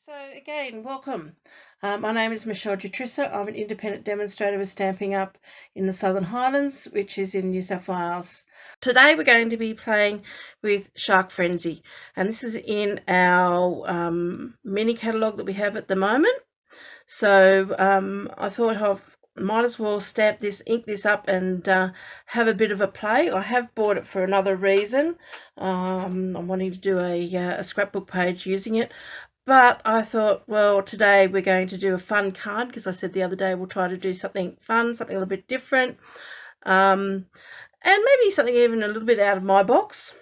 So again, welcome. My name is Michelle Jutrissa. I'm an independent demonstrator with Stamping Up in the Southern Highlands, which is in New South Wales. Today we're going to be playing with Shark Frenzy, and this is in our mini catalogue that we have at the moment. So I thought I might as well stamp this, ink this up, and have a bit of a play. I have bought it for another reason. I'm wanting to do a scrapbook page using it. But I thought, well, today we're going to do a fun card, because I said the other day we'll try to do something fun, something a little bit different, and maybe something even a little bit out of my box.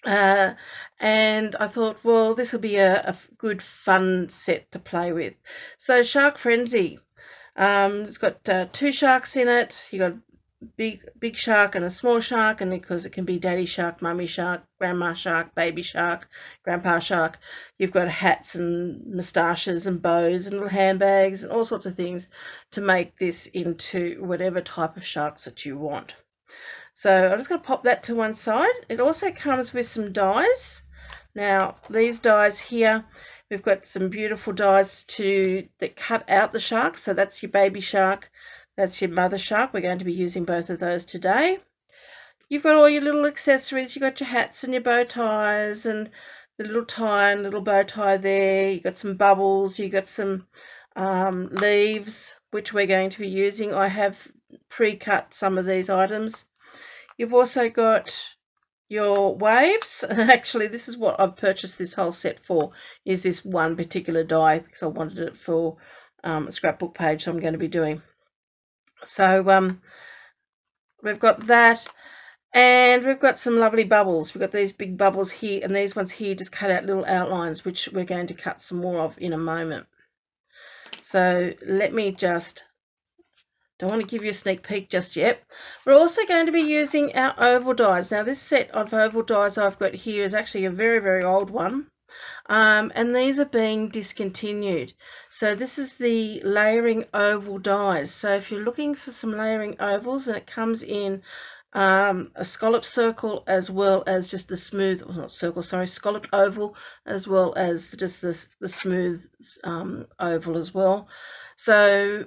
And I thought, well, this will be a good fun set to play with. So Shark Frenzy, it's got 2 sharks in it. You got big shark and a small shark, and because it can be daddy shark, mummy shark, grandma shark, baby shark, grandpa shark. You've got hats and moustaches and bows and little handbags and all sorts of things to make this into whatever type of sharks that you want. So I'm just going to pop that to one side. It also comes with some dies. Now these dies here, we've got some beautiful dies that cut out the shark. So that's your baby shark, that's your mother shark. We're going to be using both of those today. You've got all your little accessories. You've got your hats and your bow ties and the little tie and little bow tie there. You've got some bubbles. You've got some leaves, which we're going to be using. I have pre-cut some of these items. You've also got your waves. Actually, this is what I've purchased this whole set for, is this one particular die, because I wanted it for a scrapbook page, so I'm going to be doing. So we've got that, and we've got some lovely bubbles. We've got these big bubbles here, and these ones here just cut out little outlines, which we're going to cut some more of in a moment. So let me just, don't want to give you a sneak peek just yet. We're also going to be using our oval dies. Now this set of oval dies I've got here is actually a very, very old one. And these are being discontinued. So this is the layering oval dies. So if you're looking for some layering ovals, and it comes in a scallop circle as well as just the smooth, well, not circle, sorry, scalloped oval, as well as just the smooth oval as well. So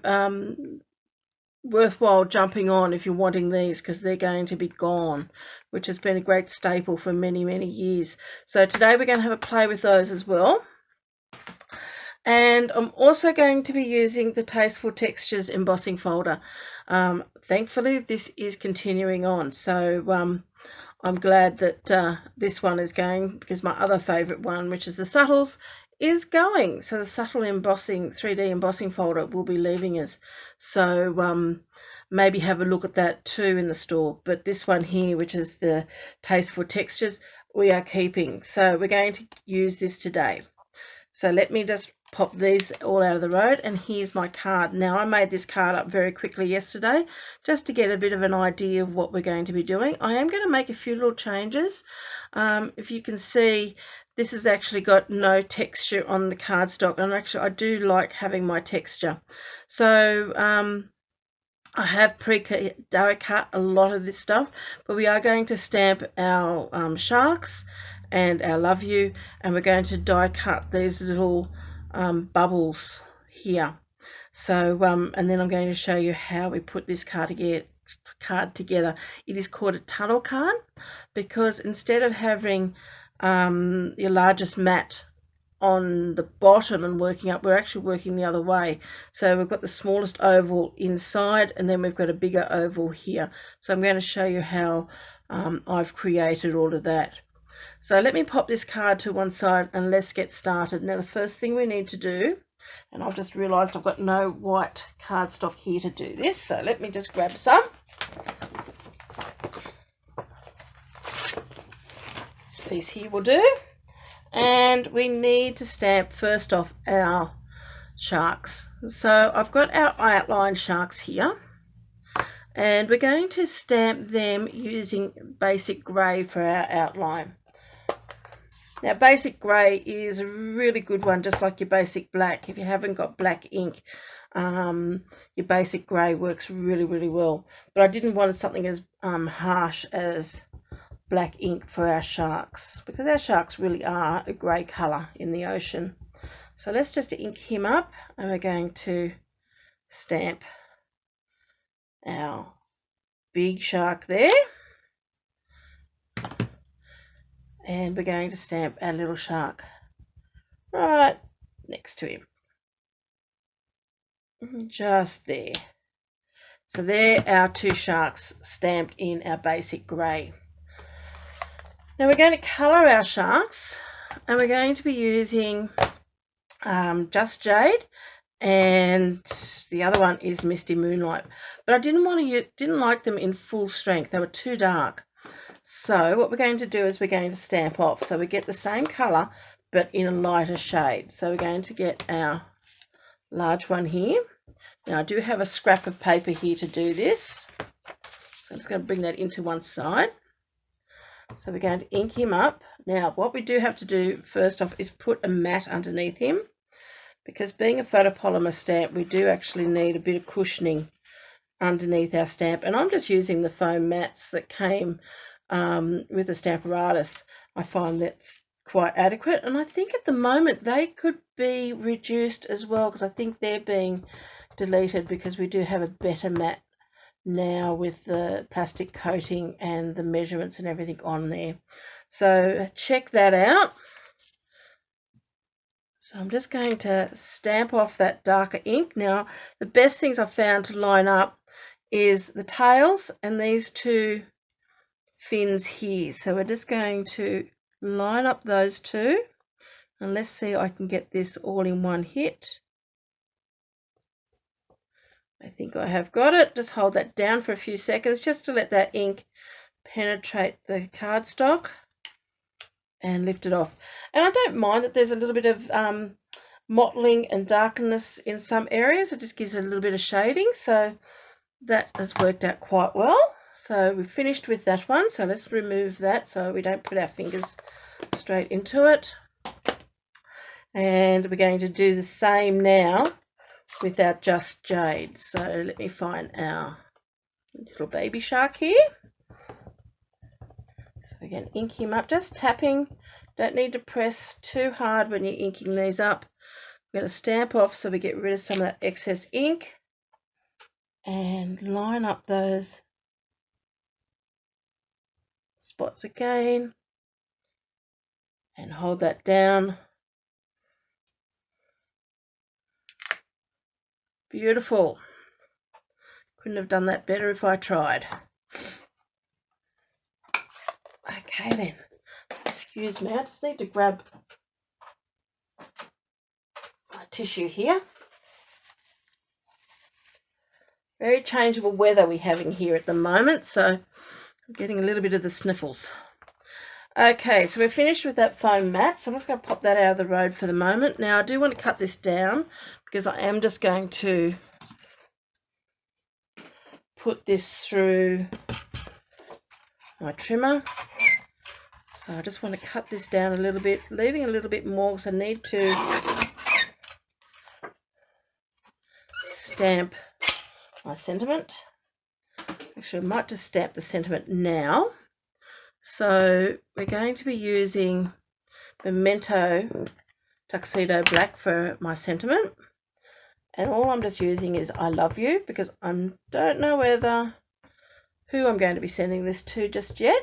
worthwhile jumping on if you're wanting these, because they're going to be gone, which has been a great staple for many, many years. So today we're going to have a play with those as well. And I'm also going to be using the Tasteful Textures embossing folder. Thankfully this is continuing on, so I'm glad that this one is going, because my other favorite one, which is the Subtles, is going. So the Subtle Embossing 3D embossing folder will be leaving us, so maybe have a look at that too in the store. But this one here, which is the Tasteful Textures, we are keeping, so we're going to use this today. So let me just pop these all out of the road, and here's my card. Now I made this card up very quickly yesterday just to get a bit of an idea of what we're going to be doing. I am going to make a few little changes. If you can see, this has actually got no texture on the cardstock, and actually I do like having my texture. So I have die cut a lot of this stuff, but we are going to stamp our sharks and our love you, and we're going to die cut these little bubbles here. So and then I'm going to show you how we put this card together. It is called a tunnel card, because instead of having your largest mat on the bottom and working up, we're actually working the other way. So we've got the smallest oval inside, and then we've got a bigger oval here. So I'm going to show you how I've created all of that. So let me pop this card to one side and let's get started. Now the first thing we need to do, and I've just realized I've got no white cardstock here to do this, so let me just grab some. This piece here will do. And we need to stamp first off our sharks. So I've got our outline sharks here, and we're going to stamp them using basic grey for our outline. Now basic grey is a really good one, just like your basic black. If you haven't got black ink, your basic grey works really, really well. But I didn't want something as harsh as black ink for our sharks, because our sharks really are a grey colour in the ocean. So let's just ink him up, and we're going to stamp our big shark there, and we're going to stamp our little shark right next to him, just there. So there are two sharks stamped in our basic grey. Now we're going to colour our sharks, and we're going to be using Just Jade, and the other one is Misty Moonlight. But I didn't like them in full strength. They were too dark. So what we're going to do is we're going to stamp off. So we get the same colour but in a lighter shade. So we're going to get our large one here. Now I do have a scrap of paper here to do this. So I'm just going to bring that into one side. So we're going to ink him up. Now what we do have to do first off is put a mat underneath him, because being a photopolymer stamp, we do actually need a bit of cushioning underneath our stamp. And I'm just using the foam mats that came with the Stamparatus. I find that's quite adequate, and I think at the moment they could be reduced as well, because I think they're being deleted because we do have a better mat now with the plastic coating and the measurements and everything on there. So check that out. So I'm just going to stamp off that darker ink. Now the best things I've found to line up is the tails and these two fins here. So we're just going to line up those two, and let's see if I can get this all in one hit. I think I have got it. Just hold that down for a few seconds just to let that ink penetrate the cardstock and lift it off. And I don't mind that there's a little bit of mottling and darkness in some areas. It just gives it a little bit of shading, so that has worked out quite well. So we've finished with that one, so let's remove that so we don't put our fingers straight into it. And we're going to do the same now with our Just Jade. So let me find our little baby shark here. So we're going to ink him up, just tapping. Don't need to press too hard when you're inking these up. We're going to stamp off so we get rid of some of that excess ink and line up those spots again and hold that down. Beautiful. Couldn't have done that better if I tried. Okay then, excuse me, I just need to grab my tissue here. Very changeable weather we're having here at the moment, so I'm getting a little bit of the sniffles. Okay, so we're finished with that foam mat, so I'm just going to pop that out of the road for the moment. Now I do want to cut this down because I am just going to put this through my trimmer. So I just want to cut this down a little bit, leaving a little bit more because I need to stamp my sentiment. Actually, I might just stamp the sentiment now. So we're going to be using Memento Tuxedo Black for my sentiment. And all I'm just using is I love you, because I don't know who I'm going to be sending this to just yet.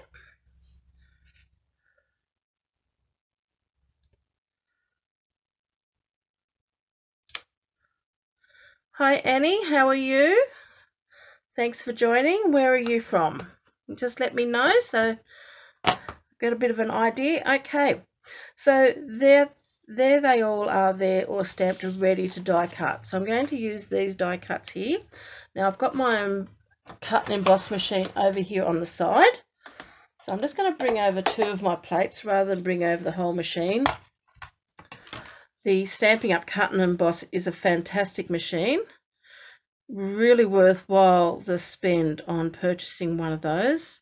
Hi Annie, how are you? Thanks for joining. Where are you from? Just let me know so I've got a bit of an idea. Okay, so there they all are there, all stamped, ready to die cut. So I'm going to use these die cuts here. Now I've got my cut and emboss machine over here on the side. So I'm just going to bring over two of my plates rather than bring over the whole machine. The Stampin' Up Cut and Emboss is a fantastic machine. Really worthwhile the spend on purchasing one of those.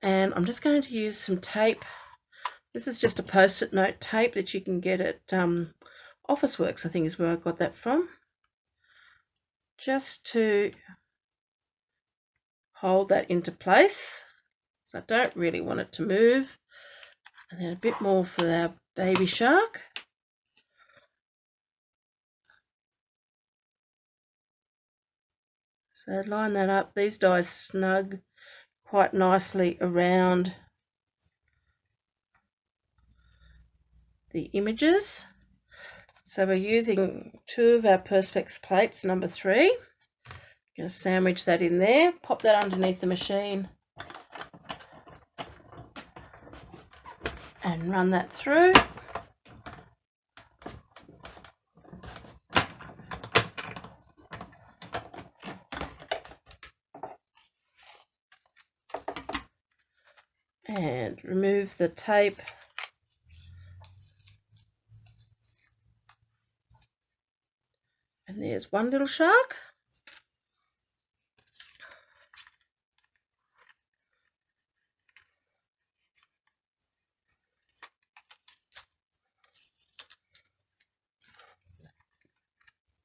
And I'm just going to use some tape. This is just a post-it note tape that you can get at Officeworks, I think is where I got that from. Just to hold that into place. So I don't really want it to move. And then a bit more for our baby shark. So line that up. These dies snug quite nicely around the images. So we're using 2 of our Perspex plates, number 3. Going to sandwich that in there, pop that underneath the machine and run that through. And remove the tape. And there's one little shark.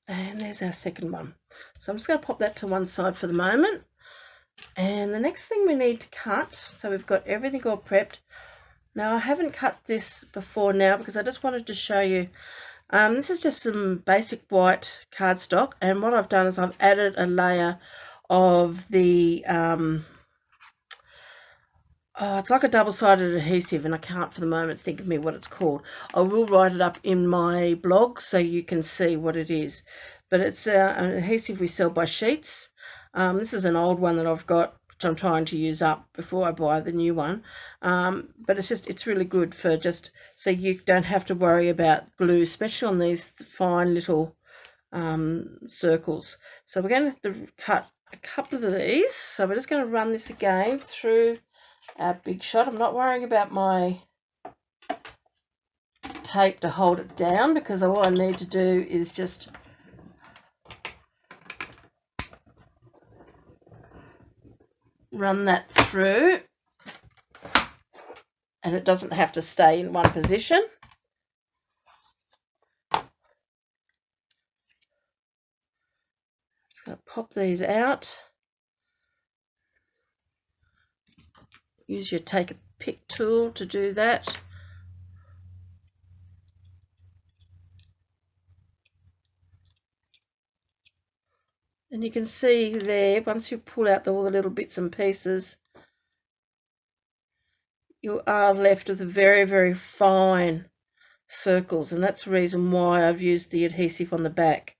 And there's our second one. So I'm just going to pop that to one side for the moment. And the next thing we need to cut, so we've got everything all prepped. Now I haven't cut this before now because I just wanted to show you. This is just some basic white cardstock, and what I've done is I've added a layer of the, it's like a double-sided adhesive, and I can't for the moment think of me what it's called. I will write it up in my blog so you can see what it is. But it's an adhesive we sell by sheets. This is an old one that I've got, which I'm trying to use up before I buy the new one. But it's really good for just so you don't have to worry about glue, especially on these fine little circles. So we're going to have to cut a couple of these. So we're just going to run this again through our big shot. I'm not worrying about my tape to hold it down because all I need to do is just run that through, and it doesn't have to stay in one position. Just going to pop these out. Use your take a pick tool to do that. And you can see there, once you pull out all the little bits and pieces, you are left with a very, very fine circles, and that's the reason why I've used the adhesive on the back,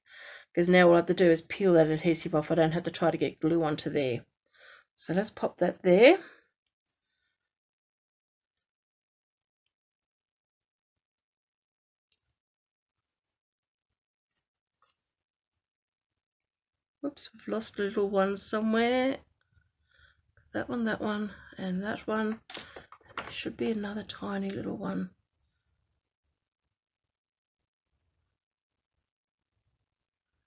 because now all I have to do is peel that adhesive off. I don't have to try to get glue onto there. So let's pop that there. Whoops, we've lost a little one somewhere. That one, and that one. There should be another tiny little one.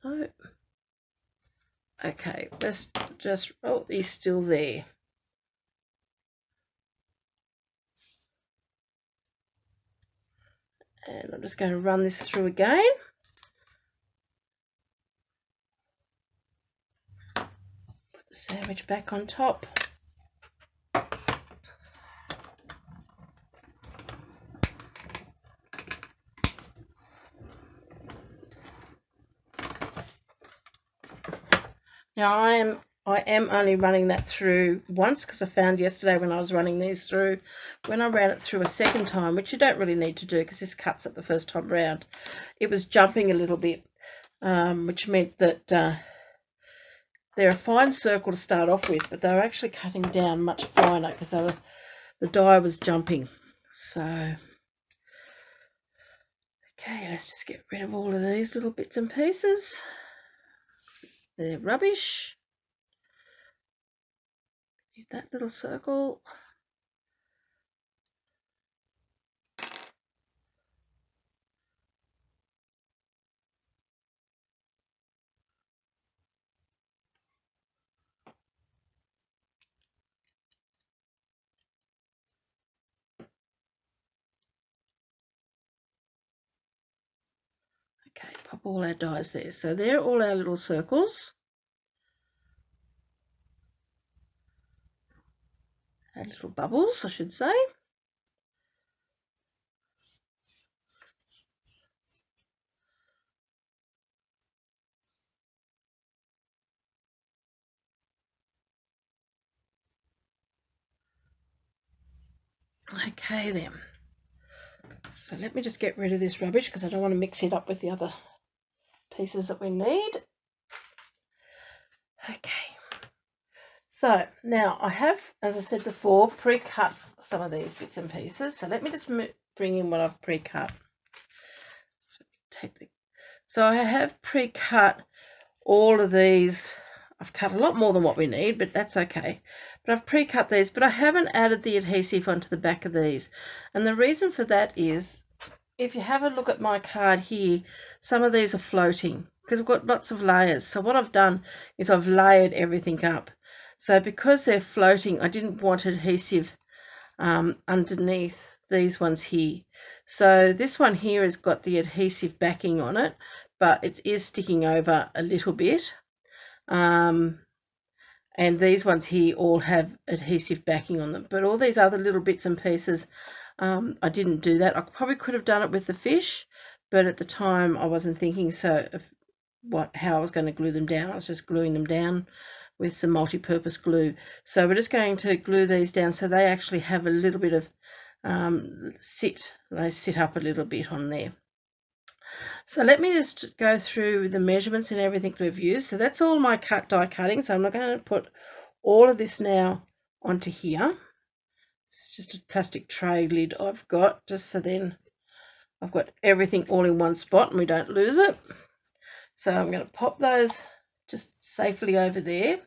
No. Okay, let's just, oh, he's still there. And I'm just going to run this through again. Put the sandwich back on top. Now I am only running that through once, because I found yesterday when I was running these through, when I ran it through a second time, which you don't really need to do because this cuts it the first time round, it was jumping a little bit, which meant that they're a fine circle to start off with, but they were actually cutting down much finer because the die was jumping. So, okay, let's just get rid of all of these little bits and pieces. They're rubbish. Need that little circle. Okay, pop all our dies there. So they're all our little circles. Our little bubbles, I should say. Okay then. So let me just get rid of this rubbish because I don't want to mix it up with the other pieces that we need. Okay. So now I have, as I said before, pre-cut some of these bits and pieces. So let me just bring in what I've pre-cut. So I have pre-cut all of these. I've cut a lot more than what we need, but that's okay. But I've pre-cut these, but I haven't added the adhesive onto the back of these. And the reason for that is, if you have a look at my card here, some of these are floating because I've got lots of layers. So what I've done is I've layered everything up. So because they're floating, I didn't want adhesive underneath these ones here. So this one here has got the adhesive backing on it, but it is sticking over a little bit. And these ones here all have adhesive backing on them. But all these other little bits and pieces, I didn't do that. I probably could have done it with the fish, but at the time I wasn't thinking so of how I was going to glue them down. I was just gluing them down with some multi-purpose glue. So we're just going to glue these down so they actually have a little bit of they sit up a little bit on there. So let me just go through the measurements and everything we've used. So that's all my die cutting. So I'm not going to put all of this now onto here. It's just a plastic tray lid I've got, just so then I've got everything all in one spot and we don't lose it. So I'm going to pop those just safely over there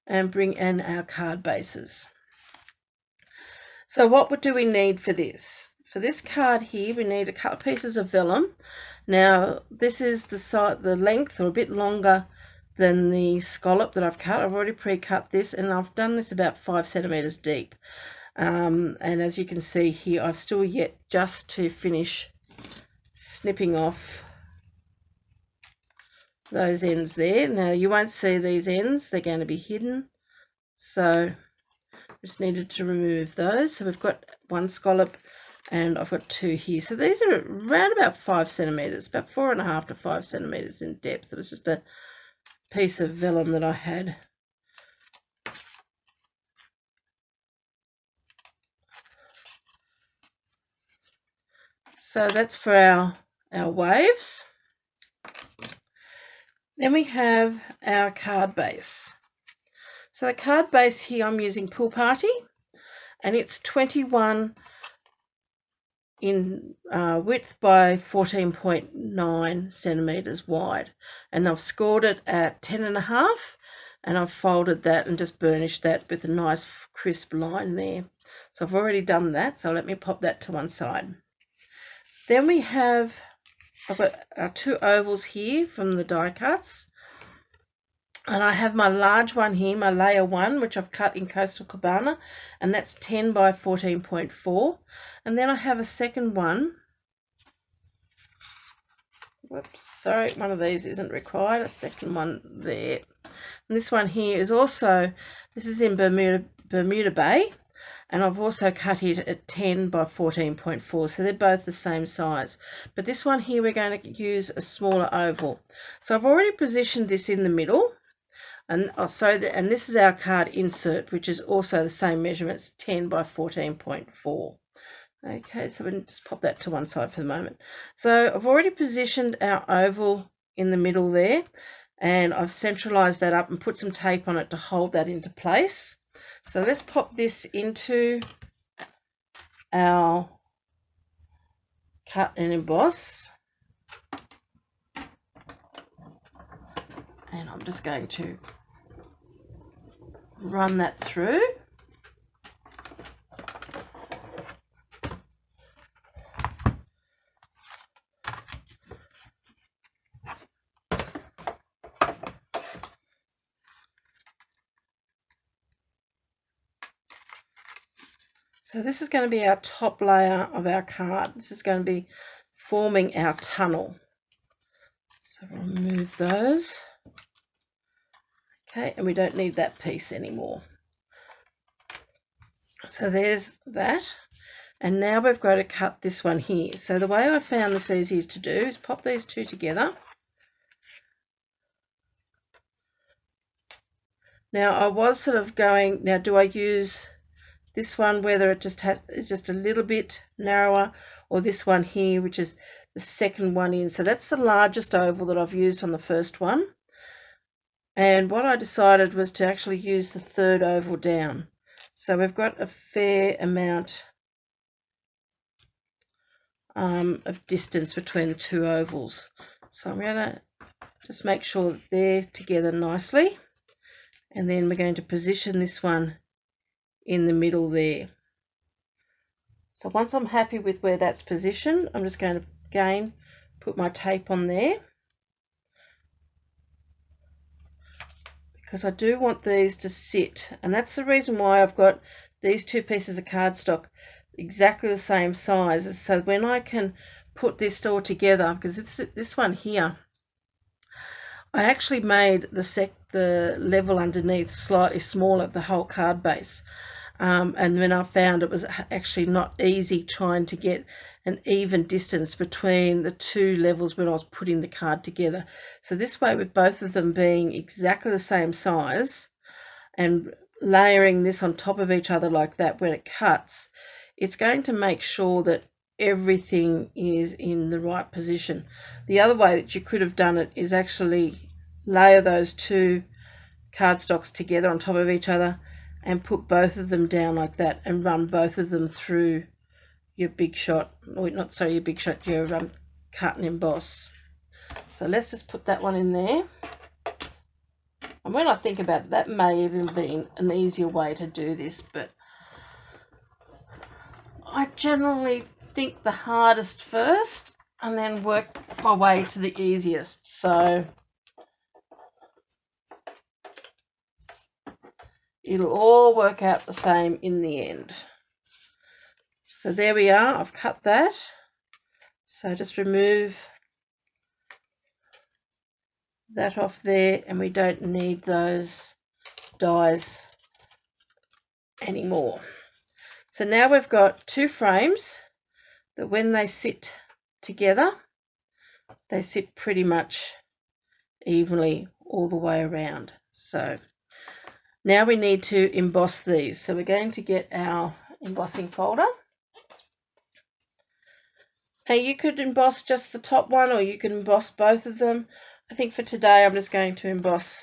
and bring in our card bases. So what do we need for this? For this card here, we need a couple of pieces of vellum. Now this is the length, or a bit longer than the scallop that I've cut. I've already pre-cut this, and I've done this about 5 centimeters deep. And as you can see here, I've still yet just to finish snipping off those ends there. Now you won't see these ends, they're going to be hidden, so just needed to remove those. So we've got one scallop and I've got 2 here. So these are around about 5 centimeters, about 4.5 to 5 centimeters in depth. It was just a piece of vellum that I had. So that's for our waves. Then we have our card base. So the card base here, I'm using Pool Party, and it's 21 in width by 14.9 centimeters wide, and I've scored it at 10.5, and I've folded that and just burnished that with a nice crisp line there. So I've already done that, so let me pop that to one side. Then I've got our 2 ovals here from the die cuts, and I have my large one here, my layer 1, which I've cut in Coastal Cabana, and that's 10 by 14.4. And then I have a second one. Whoops, sorry, one of these isn't required. A second one there. And this one here is also, this is in Bermuda Bay, and I've also cut it at 10 by 14.4, so they're both the same size. But this one here, we're going to use a smaller oval. So I've already positioned this in the middle. And this is our card insert, which is also the same measurements, 10 by 14.4. Okay, so we'll just pop that to one side for the moment. So I've already positioned our oval in the middle there, and I've centralized that up and put some tape on it to hold that into place. So let's pop this into our cut and emboss. And I'm just going to run that through. So this is going to be our top layer of our card. This is going to be forming our tunnel. So we'll remove those. Okay, and we don't need that piece anymore. So there's that. And now we've got to cut this one here. So the way I found this easier to do is pop these 2 together. Now I was sort of going, now do I use this one, whether it is just a little bit narrower, or this one here, which is the second one in. So that's the largest oval that I've used on the first one. And what I decided was to actually use the third oval down. So we've got a fair amount of distance between the two ovals. So I'm going to just make sure that they're together nicely. And then we're going to position this one in the middle there. So once I'm happy with where that's positioned, I'm just going to again put my tape on there, because I do want these to sit, and that's the reason why I've got these two pieces of cardstock exactly the same size, so when I can put this all together, because this one here, I actually made the level underneath slightly smaller, the whole card base, and then I found it was actually not easy trying to get an even distance between the two levels when I was putting the card together. So this way, with both of them being exactly the same size and layering this on top of each other like that, when it cuts, it's going to make sure that everything is in the right position. The other way that you could have done it is actually layer those two cardstocks together on top of each other and put both of them down like that and run both of them through your big shot, or not sorry, your big shot, your cut and emboss. So let's just put that one in there. And when I think about it, that may even be an easier way to do this, but I generally think the hardest first and then work my way to the easiest. So it'll all work out the same in the end. So there we are, I've cut that. So just remove that off there, and we don't need those dies anymore. So now we've got two frames that when they sit together, they sit pretty much evenly all the way around. So now we need to emboss these. So we're going to get our embossing folder. Now you could emboss just the top one, or you can emboss both of them. I think for today I'm just going to emboss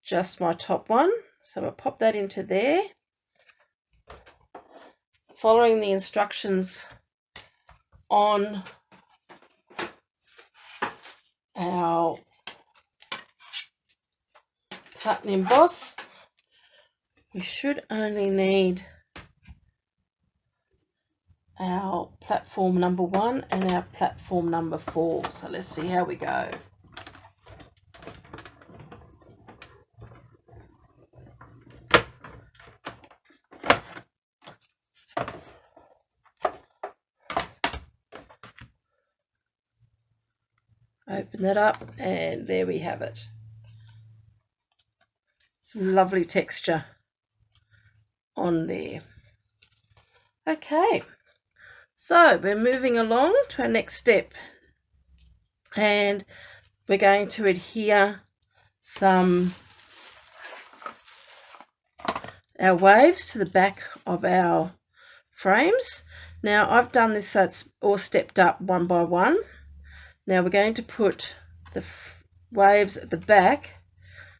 just my top one. So I'll pop that into there, following the instructions on our cut and emboss. We should only need our platform number 1 and our platform number 4. So let's see how we go. Open that up, and there we have it. Some lovely texture on there. Okay, so we're moving along to our next step, and we're going to adhere our waves to the back of our frames. Now I've done this so it's all stepped up one by one. Now we're going to put the waves at the back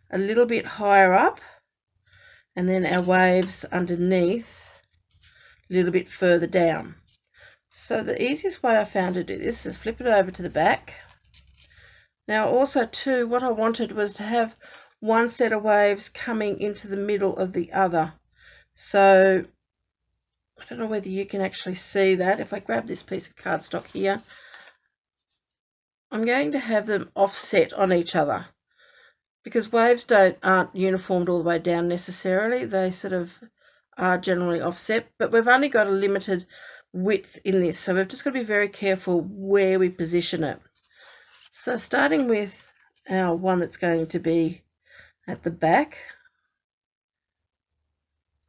a little bit higher up, and then our waves underneath a little bit further down. So the easiest way I found to do this is flip it over to the back. Now also too, what I wanted was to have one set of waves coming into the middle of the other. So I don't know whether you can actually see that. If I grab this piece of cardstock here, I'm going to have them offset on each other, because waves aren't uniformed all the way down necessarily. They sort of are generally offset, but we've only got a limited width in this, so we've just got to be very careful where we position it. So starting with our one that's going to be at the back,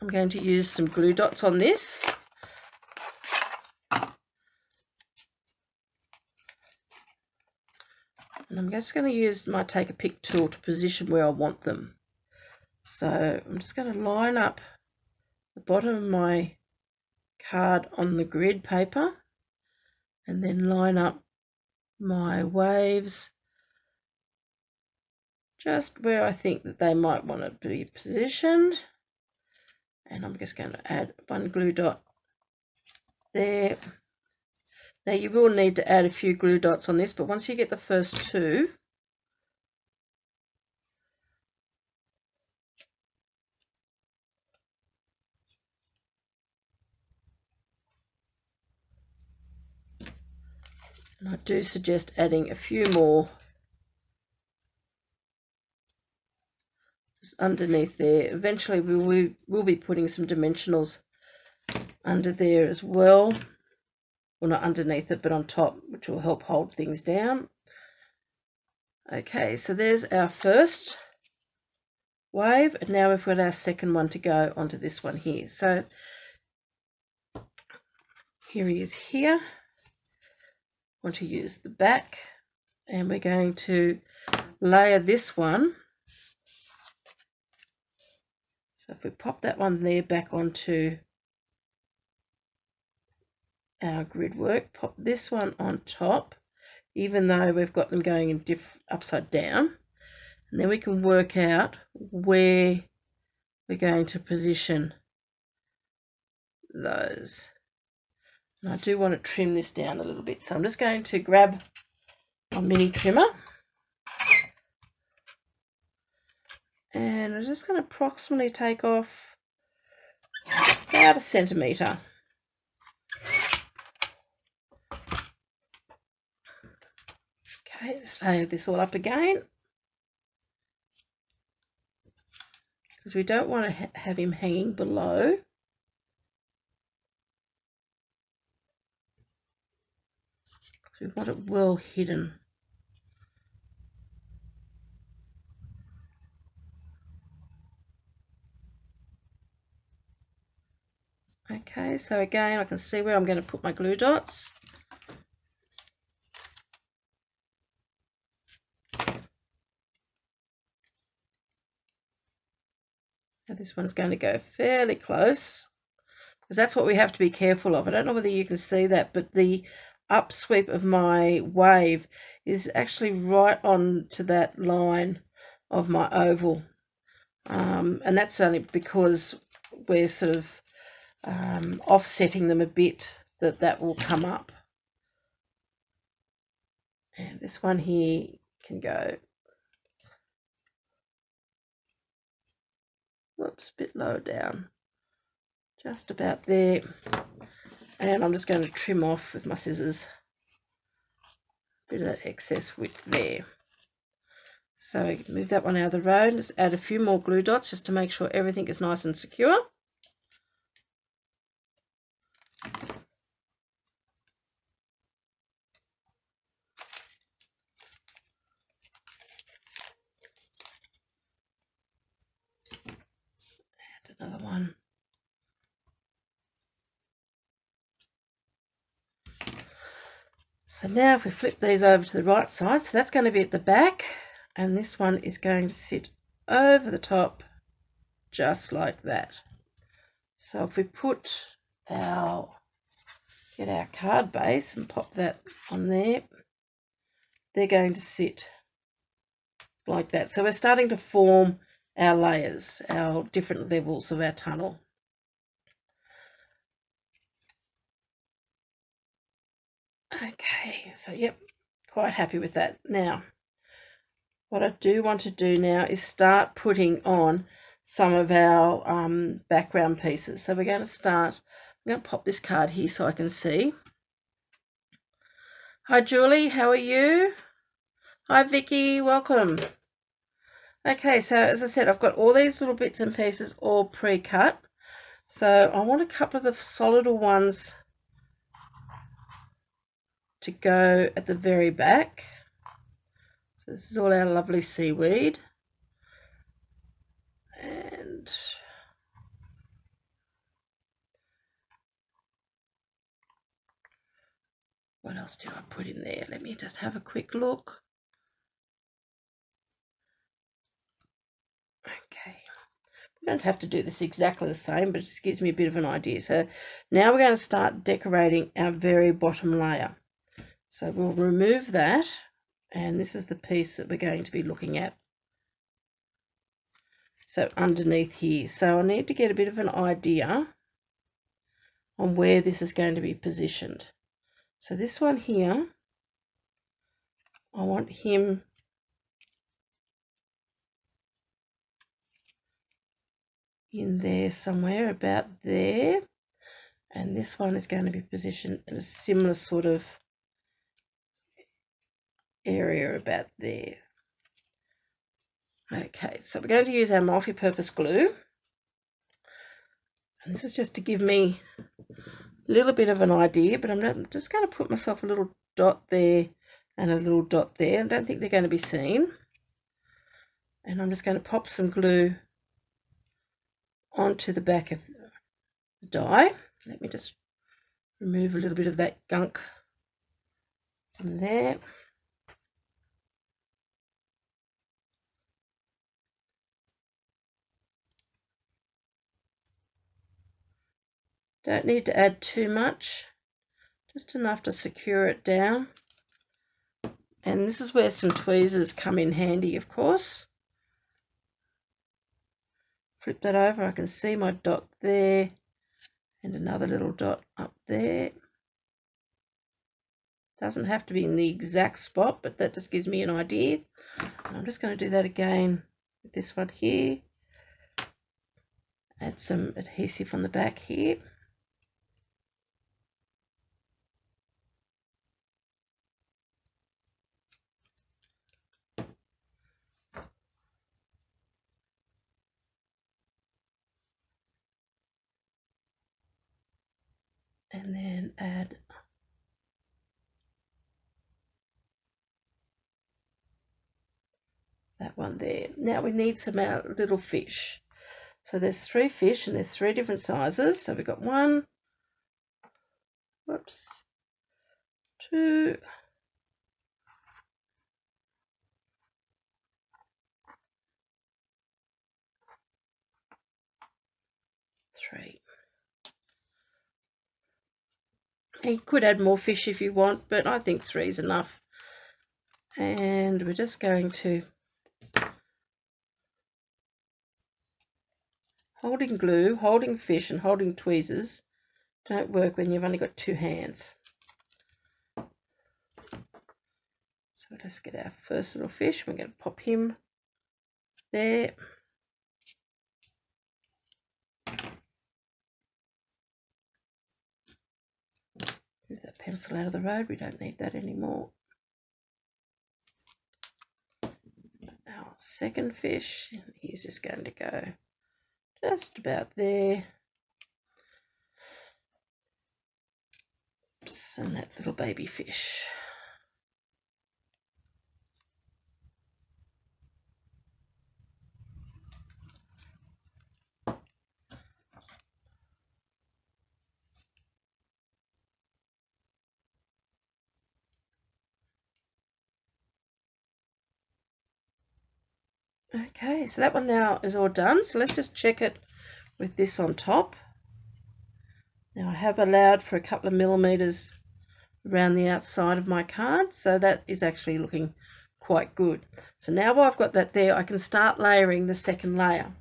I'm going to use some glue dots on this. And I'm just going to use my take a pick tool to position where I want them. So I'm just going to line up the bottom of my card on the grid paper and then line up my waves just where I think that they might want to be positioned. And I'm just going to add one glue dot there. Now you will need to add a few glue dots on this, but once you get the first two, and I do suggest adding a few more just underneath there. Eventually we will be putting some dimensionals under there as well. Well, not underneath it, but on top, which will help hold things down. Okay, so there's our first wave, and now we've got our second one to go onto this one here. So here he is here. I want to use the back, and we're going to layer this one. So if we pop that one there back onto our grid work, pop this one on top, even though we've got them going in upside down, and then we can work out where we're going to position those. And I do want to trim this down a little bit, so I'm just going to grab my mini trimmer and I'm just going to approximately take off about 1 centimetre. Okay, let's layer this all up again, because we don't want to have him hanging below. We want it well hidden. Okay, so again I can see where I'm going to put my glue dots. Now this one's going to go fairly close, because that's what we have to be careful of. I don't know whether you can see that, but the upsweep of my wave is actually right on to that line of my oval, and that's only because we're sort of offsetting them a bit, that will come up. And this one here can go, whoops, a bit lower down, just about there. And I'm just going to trim off with my scissors a bit of that excess width there. So move that one out of the road. Just add a few more glue dots just to make sure everything is nice and secure. Add another one. So now if we flip these over to the right side, so that's going to be at the back, and this one is going to sit over the top just like that. So if we get our card base and pop that on there, they're going to sit like that. So we're starting to form our layers, our different levels of our tunnel. Okay, so yep, quite happy with that. Now, what I do want to do now is start putting on some of our background pieces. So we're going to start, I'm going to pop this card here so I can see. Hi Julie, how are you? Hi Vicky, welcome. Okay, so as I said, I've got all these little bits and pieces all pre-cut. So I want a couple of the solider ones to go at the very back. So this is all our lovely seaweed. And what else did I put in there? Let me just have a quick look. Okay, You don't have to do this exactly the same, but it just gives me a bit of an idea. So now we're going to start decorating our very bottom layer. So we'll remove that, and this is the piece that we're going to be looking at. So underneath here. So I need to get a bit of an idea on where this is going to be positioned. So this one here, I want him in there somewhere, about there. And this one is going to be positioned in a similar sort of area about there. Okay, so we're going to use our multi-purpose glue. And this is just to give me a little bit of an idea, but I'm just going to put myself a little dot there and a little dot there. I don't think they're going to be seen. And I'm just going to pop some glue onto the back of the die. Let me just remove a little bit of that gunk from there. Don't need to add too much, just enough to secure it down. And this is where some tweezers come in handy, of course. Flip that over, I can see my dot there and another little dot up there. Doesn't have to be in the exact spot, but that just gives me an idea. And I'm just going to do that again with this one here. Add some adhesive on the back here. And then add that one there. Now we need some little fish. So there's 3 fish and there's 3 different sizes. So we've got 1, whoops, 2, 3. You could add more fish if you want, but I think 3 is enough. And we're just going to, holding glue, holding fish and holding tweezers don't work when you've only got 2 hands. So let's get our first little fish. We're going to pop him there. Move that pencil out of the road, we don't need that anymore. Our second fish, he's just going to go just about there. Oops, and that little baby fish. Okay, so that one now is all done. So let's just check it with this on top. Now I have allowed for a couple of millimeters around the outside of my card, so that is actually looking quite good. So now while I've got that there, I can start layering the second layer.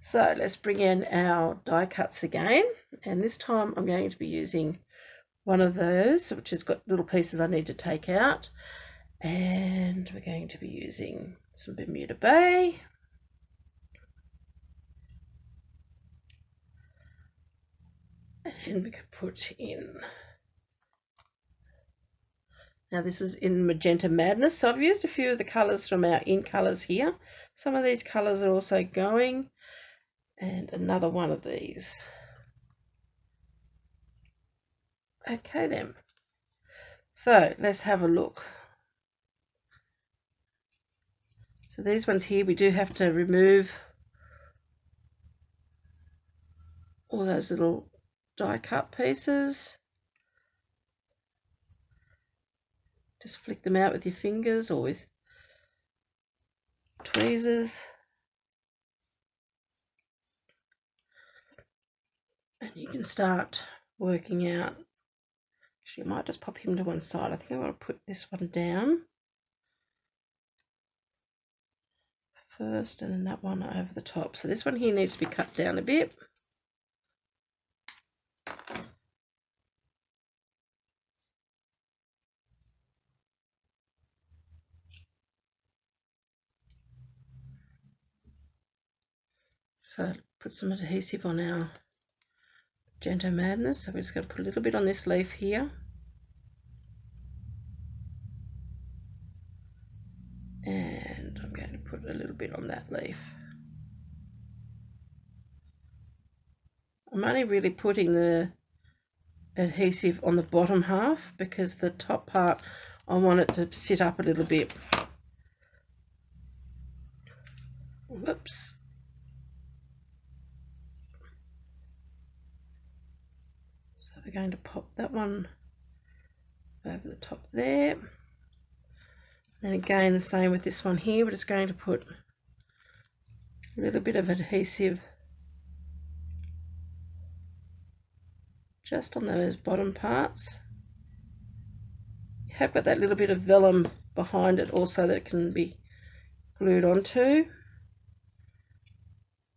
So let's bring in our die cuts again, and this time I'm going to be using one of those which has got little pieces I need to take out, and we're going to be using some Bermuda Bay. And we could put in, now this is in Magenta Madness, so I've used a few of the colours from our in colours here. Some of these colours are also going, and another one of these. Okay then, so let's have a look. So these ones here, we do have to remove all those little die cut pieces. Just flick them out with your fingers or with tweezers. And you can start working out. Actually, I might just pop him to one side. I think I want to put this one down first and then that one over the top. So this one here needs to be cut down a bit. So put some adhesive on our Gento Madness. So we're just going to put a little bit on this leaf here. And I'm going to put a little bit on that leaf. I'm only really putting the adhesive on the bottom half because the top part I want it to sit up a little bit. Whoops. So we're going to pop that one over the top there. Then again the same with this one here. We're just going to put a little bit of adhesive just on those bottom parts. You have got that little bit of vellum behind it also that it can be glued onto.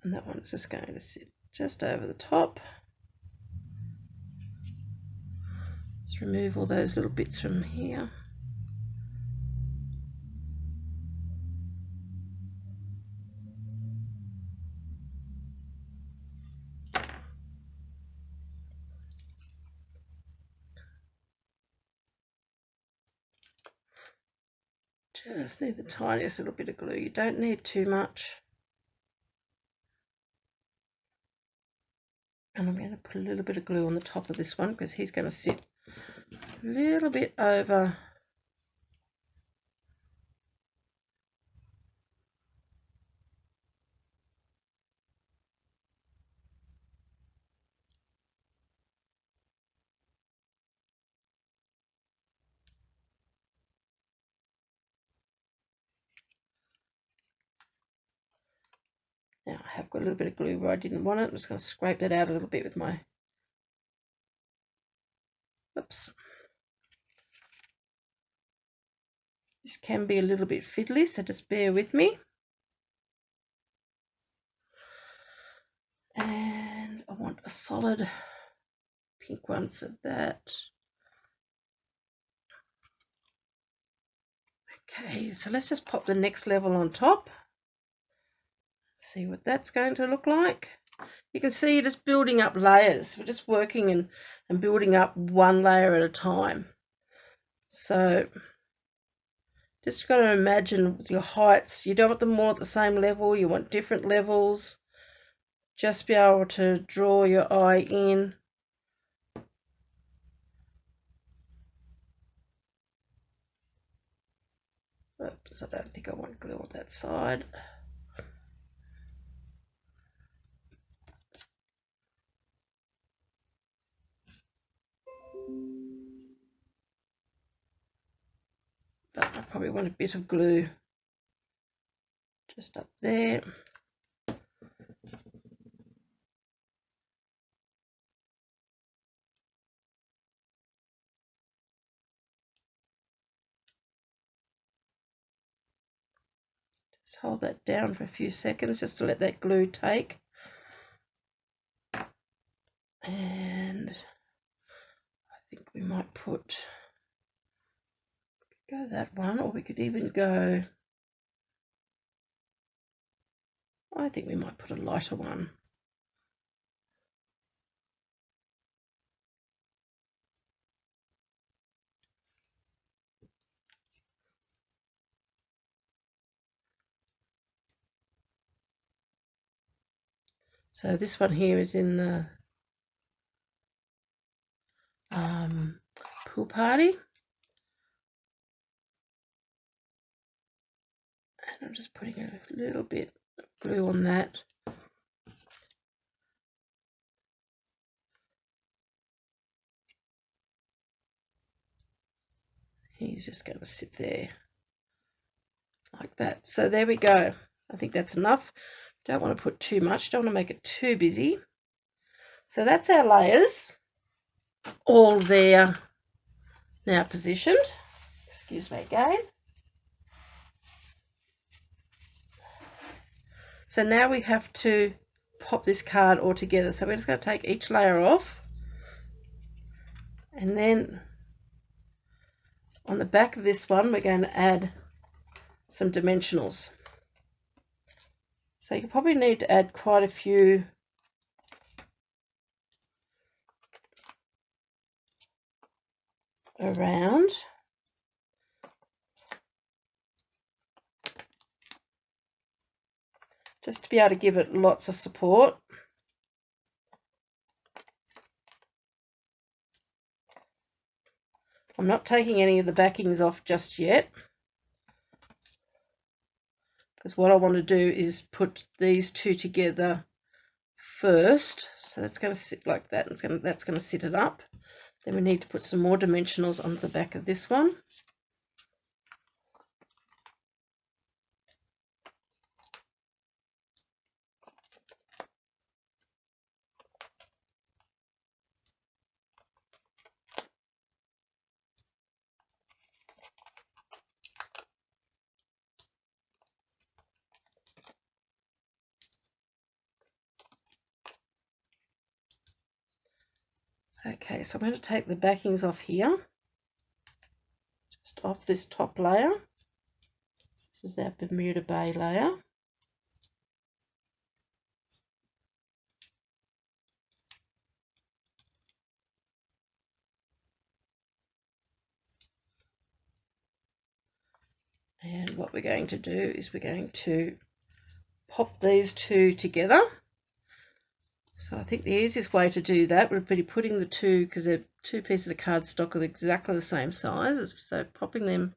And that one's just going to sit just over the top. Just remove all those little bits from here. Just need the tiniest little bit of glue. You don't need too much. And I'm going to put a little bit of glue on the top of this one because he's going to sit a little bit over. Now I have got a little bit of glue where I didn't want it. I'm just going to scrape that out a little bit with my, oops. This can be a little bit fiddly, so just bear with me. And I want a solid pink one for that. Okay, so let's just pop the next level on top. See what that's going to look like. You can see you're just building up layers. We're just working and building up one layer at a time. So just got to imagine your heights. You don't want them all at the same level. You want different levels. Just be able to draw your eye in. Oops, I don't think I want glue on that side. But I probably want a bit of glue just up there. Just hold that down for a few seconds just to let that glue take. And I think we might go that one, or we could even go, I think we might put a lighter one. So this one here is in the pool party. And I'm just putting a little bit of glue on that. He's just going to sit there like that. So there we go. I think that's enough. Don't want to put too much. Don't want to make it too busy. So that's our layers, all there now positioned. Excuse me again. So now we have to pop this card all together. So we're just going to take each layer off, and then on the back of this one we're going to add some dimensionals. So you probably need to add quite a few around. Just to be able to give it lots of support. I'm not taking any of the backings off just yet, because what I want to do is put these two together first. So that's going to sit like that, and that's going to sit it up. Then we need to put some more dimensionals on the back of this one. Okay, so I'm going to take the backings off here, just off this top layer. This is our Bermuda Bay layer. And what we're going to do is we're going to pop these two together. So I think the easiest way to do that would be putting the two, because they're two pieces of cardstock of exactly the same size, so popping them,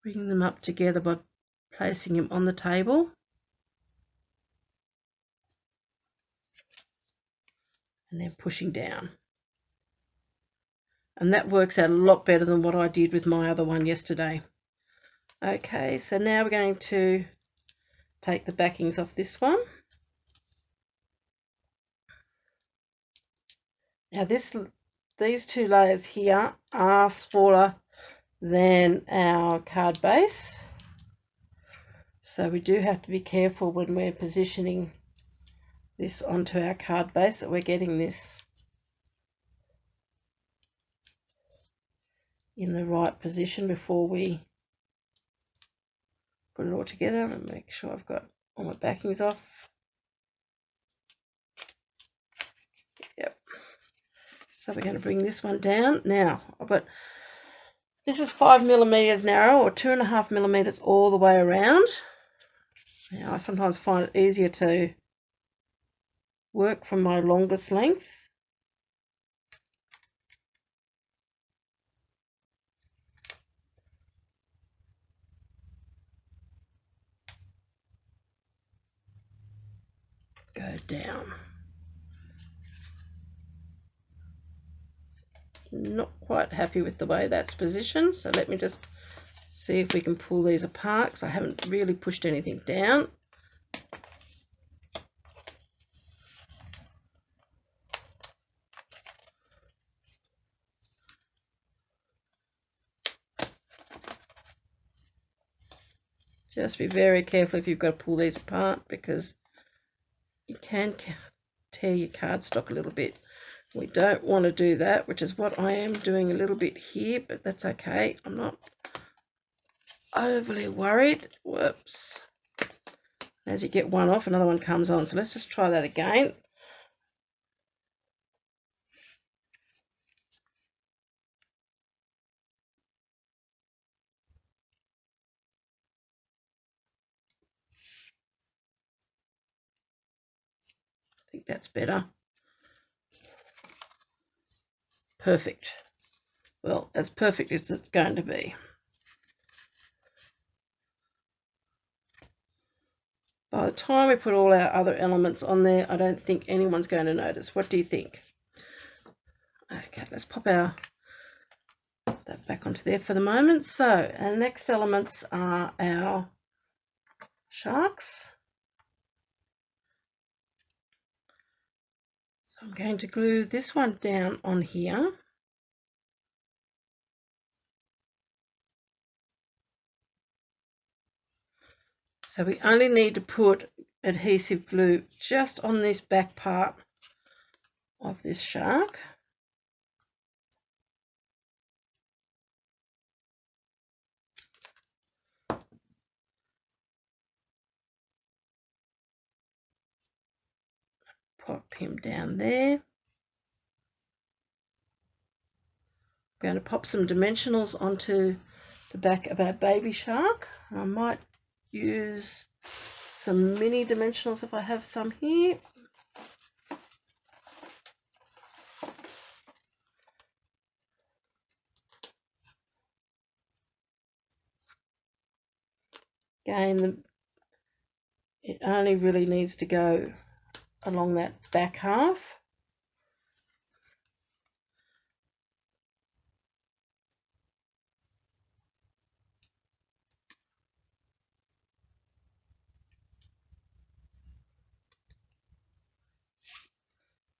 bringing them up together by placing them on the table, and then pushing down. And that works out a lot better than what I did with my other one yesterday. Okay, so now we're going to take the backings off this one. Now these two layers here are smaller than our card base, so we do have to be careful when we're positioning this onto our card base that we're getting this in the right position before we put it all together. And make sure I've got all my backings off. Yep. So we're going to bring this one down. Now this is 5mm narrow, or 2.5mm all the way around. Now I sometimes find it easier to work from my longest length. Go down. Not quite happy with the way that's positioned, so let me just see if we can pull these apart, because I haven't really pushed anything down. Just be very careful if you've got to pull these apart, because you can tear your cardstock a little bit. We don't want to do that, which is what I am doing a little bit here, but that's okay. I'm not overly worried. Whoops. As you get one off, another one comes on. So let's just try that again. I think that's better. Perfect. Well, as perfect as it's going to be. By the time we put all our other elements on there, I don't think anyone's going to notice. What do you think? Okay, let's pop that back onto there for the moment. So our next elements are our sharks. I'm going to glue this one down on here. So we only need to put adhesive glue just on this back part of this shark. Pop him down there. I'm going to pop some dimensionals onto the back of our baby shark. I might use some mini dimensionals if I have some here. Again, it only really needs to go along that back half.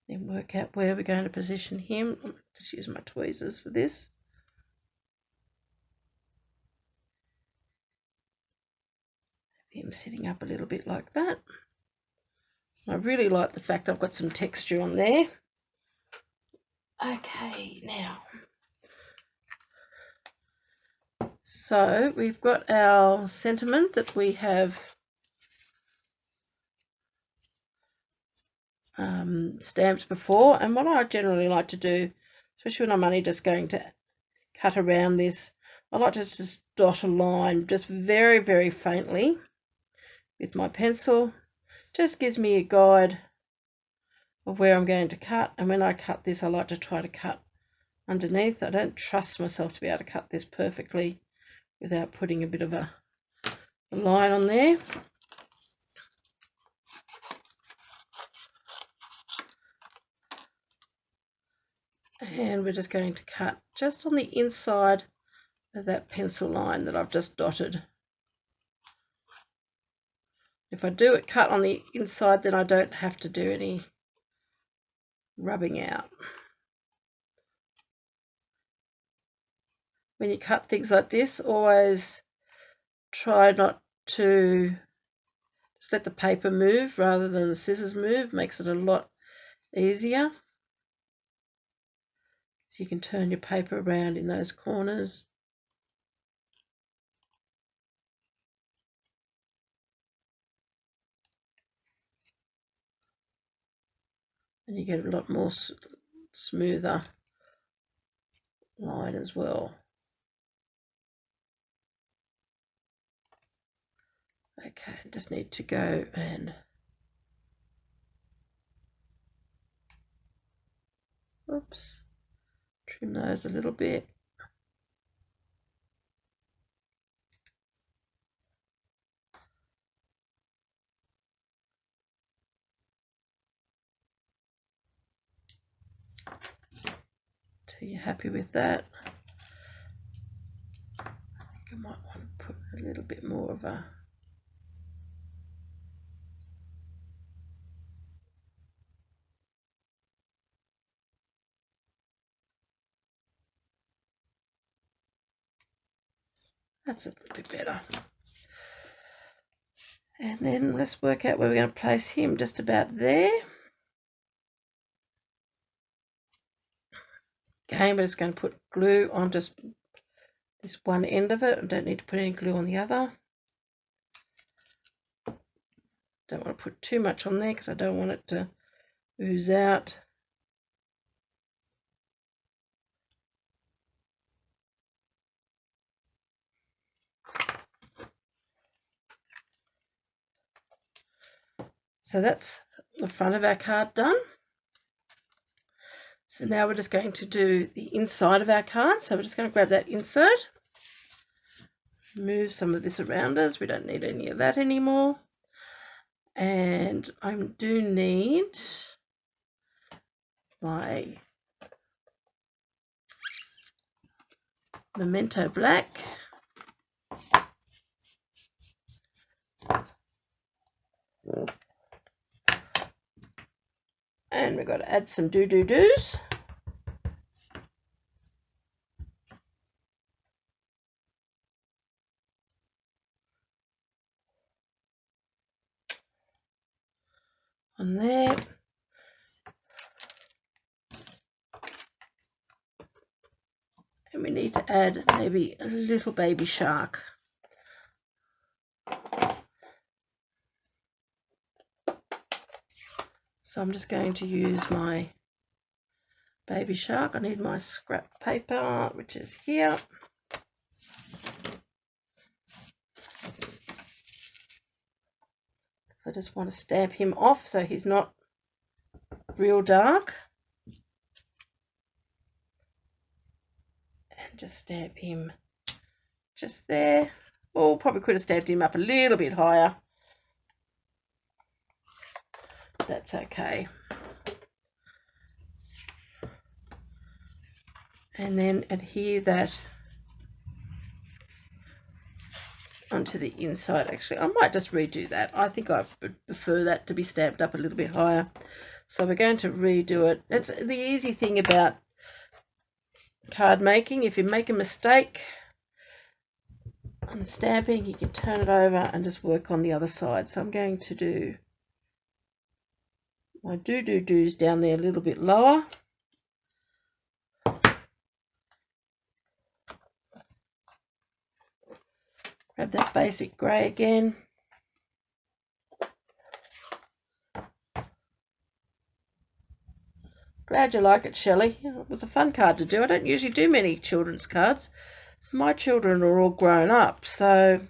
Then work out where we're going to position him. I'll just use my tweezers for this. Have him sitting up a little bit like that. I really like the fact I've got some texture on there. Okay, now, so we've got our sentiment that we have stamped before, and what I generally like to do, especially when I'm only just going to cut around this, I like to just dot a line just very, very faintly with my pencil. Just gives me a guide of where I'm going to cut, and when I cut this, I like to try to cut underneath. I don't trust myself to be able to cut this perfectly without putting a bit of a line on there. And we're just going to cut just on the inside of that pencil line that I've just dotted. If I do it cut on the inside, then I don't have to do any rubbing out. When you cut things like this, always try not to just let the paper move rather than the scissors move. Makes it a lot easier. So you can turn your paper around in those corners. And you get a lot more smoother line as well. Okay, just need to go and trim those a little bit. So you're happy with that? I think I might want to put a little bit more of a that's a little bit better. And then let's work out where we're going to place him, just about there. Again, we're just going to put glue on just this one end of it. I don't need to put any glue on the other. Don't want to put too much on there because I don't want it to ooze out. So that's the front of our card done. So now we're just going to do the inside of our card. So we're just going to grab that insert, move some of this around us. We don't need any of that anymore. And I do need my Memento Black. And we've got to add some do-do-dos. On there. And we need to add maybe a little baby shark. So I'm just going to use my baby shark. I need my scrap paper, which is here. I just want to stamp him off so he's not real dark. And just stamp him just there. Or probably could have stamped him up a little bit higher. That's okay. And then adhere that onto the inside. Actually, I might just redo that. I think I would prefer that to be stamped up a little bit higher. So we're going to redo it. That's the easy thing about card making. If you make a mistake on stamping, you can turn it over and just work on the other side. So I'm going to do my do-do-dos down there a little bit lower. Grab that basic grey again. Glad you like it, Shelley. It was a fun card to do. I don't usually do many children's cards. So my children are all grown up, so,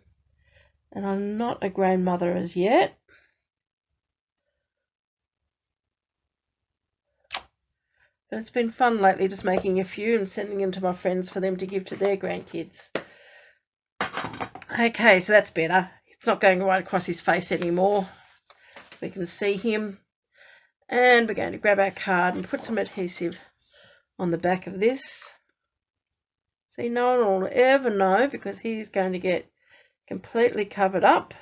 and I'm not a grandmother as yet. But it's been fun lately just making a few and sending them to my friends for them to give to their grandkids. Okay, so that's better. It's not going right across his face anymore. We can see him. And we're going to grab our card and put some adhesive on the back of this. See, no one will ever know because he's going to get completely covered up.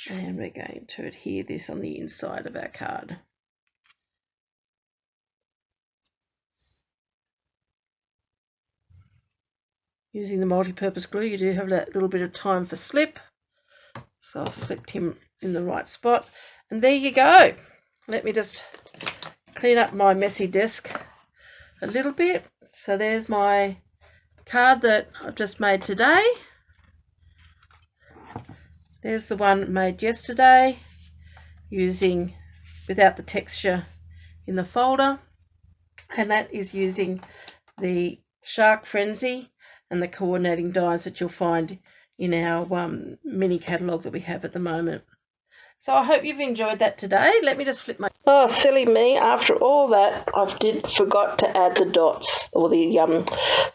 And we're going to adhere this on the inside of our card. Using the multi-purpose glue, you do have that little bit of time for slip. So I've slipped him in the right spot. And there you go. Let me just clean up my messy desk a little bit. So there's my card that I've just made today. There's the one made yesterday using without the texture in the folder, and that is using the Shark Frenzy and the coordinating dies that you'll find in our mini catalogue that we have at the moment. So I hope you've enjoyed that today. Let me just flip my... Oh, silly me. After all that, I forgot to add the dots or the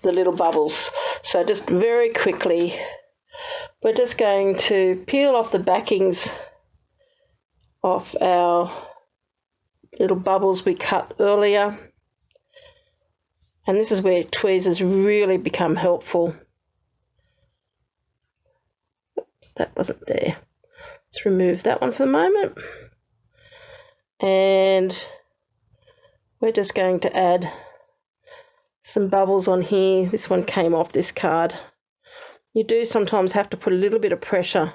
little bubbles. So just very quickly, we're just going to peel off the backings of our little bubbles we cut earlier. And this is where tweezers really become helpful. Oops, that wasn't there. Let's remove that one for the moment. And we're just going to add some bubbles on here. This one came off this card. You do sometimes have to put a little bit of pressure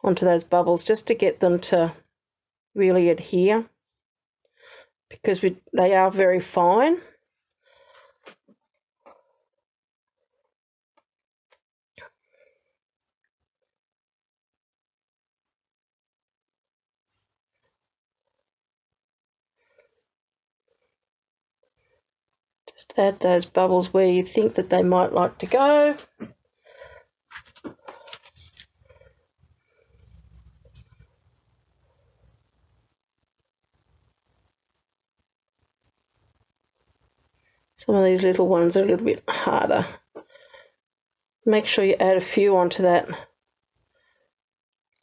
onto those bubbles just to get them to really adhere, because they are very fine. Just add those bubbles where you think that they might like to go. Some of these little ones are a little bit harder. Make sure you add a few onto that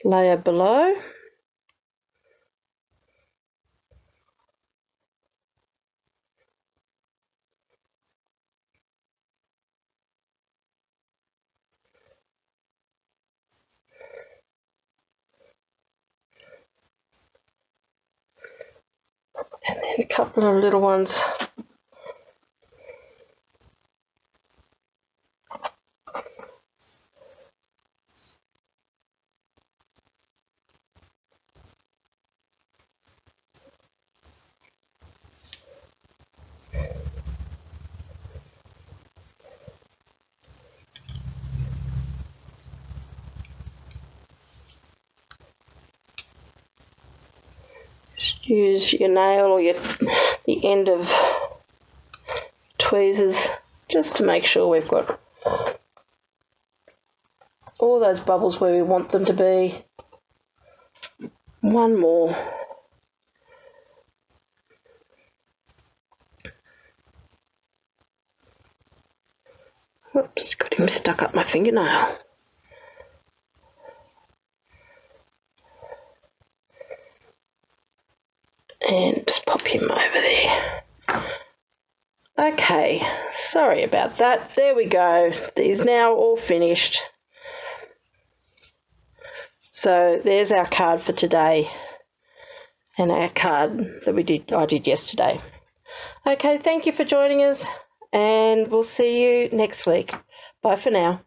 layer below. a couple of little ones. Use your nail or the end of tweezers just to make sure we've got all those bubbles where we want them to be. One more. Whoops, got him stuck up my fingernail. And just pop him over there. Okay, sorry about that. There we go. These now all finished. So there's our card for today and our card that I did yesterday. Okay, thank you for joining us and we'll see you next week. Bye for now.